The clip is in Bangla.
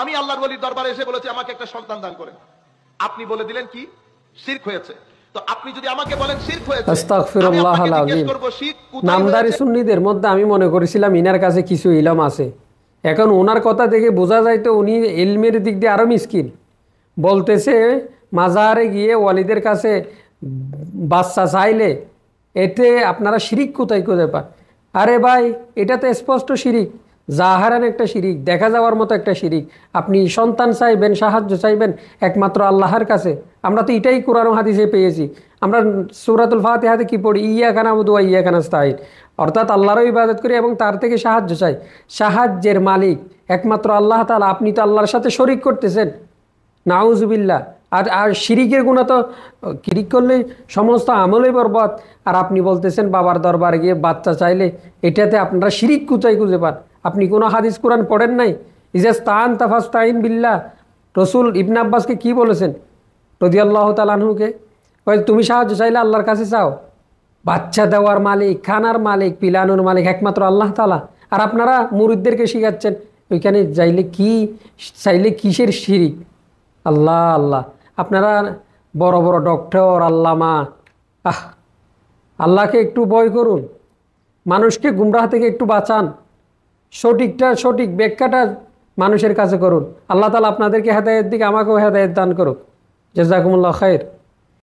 আমি আল্লাহর ওলির দরবারে এসে বলেছি আমাকে একটা সন্তান দান করেন, আপনি বলে দিলেন কি শিরক হয়েছে। তো আপনি যদি আমাকে বলেন শিরক হয়েছে, আস্তাগফিরুল্লাহ আল আযীম। নামদারি সুন্নিদের মধ্যে আমি মনে করেছিলাম ইনার কাছে কিছু ইলম আছে। এখন ওনার কথা থেকে বোঝা যায় তো উনি ইলমের দিক দিয়ে আরো মিসকিন। বলতেছে মাজারে গিয়ে ওয়ালিদের কাছে বাচ্চা চাইলে এতে আপনারা শিরিক কোথায় কোথায় পান? আরে ভাই, এটা তো স্পষ্ট শিরিক, জাহারান একটা শিরিক, দেখা যাওয়ার মতো একটা শিরিক। আপনি সন্তান চাইবেন, সাহায্য চাইবেন একমাত্র আল্লাহর কাছে। আমরা তো এটাই কোরআন ও হাদিসে পেয়েছি। আমরা সূরাতুল ফাতিহাতে কি পড়ি? ইয়্যাকা না'বুদু ওয়া ইয়্যাকা নাস্তাঈন, অর্থাৎ আল্লাহরও ইবাদত করি এবং তার থেকে সাহায্য চাই। সাহায্যের মালিক একমাত্র আল্লাহ তাআলা। আপনি তো আল্লাহর সাথে শরিক করতেছেন, নাউজুবিল্লাহ। আর শিরিকের গুণা তো, শিরিক করলে সমস্ত আমলই বরবাদ। আর আপনি বলতেছেন বাবার দরবারে গিয়ে বাচ্চা চাইলে, এটাতে আপনারা শিরিক কোথায় খুঁজে পান? আপনি কোনো হাদিস কোরআন পড়েন নাই? ইজাস্তাআনতা ফাস্তাঈন বিল্লাহ। রসুল ইবনে আব্বাসকে কি বলেছেন রাদিয়াল্লাহু তাআলা আনহুকে? তুমি সাহায্য চাইলে আল্লাহর কাছে চাও। বাচ্চা দেওয়ার মালিক, খানার মালিক, পিলানোর মালিক একমাত্র আল্লাহ তাআলা। আর আপনারা মুরিদদেরকে শিখাচ্ছেন ওইখানে যাইলে কি চাইলে কিসের শিরিক? আল্লাহ আল্লাহ। আপনারা বড় বড় ডক্টর, আল্লামা, আল্লাহকে একটু ভয় করুন, মানুষকে গুমরাহ থেকে একটু বাঁচান, সঠিক ব্যাখ্যাটা মানুষের কাছে করুন। আল্লাহ তাআলা আপনাদেরকে হেদায়েত দিক, আমাকেও হেদায়েত দান করুক। জাযাকুমুল্লাহ খায়র।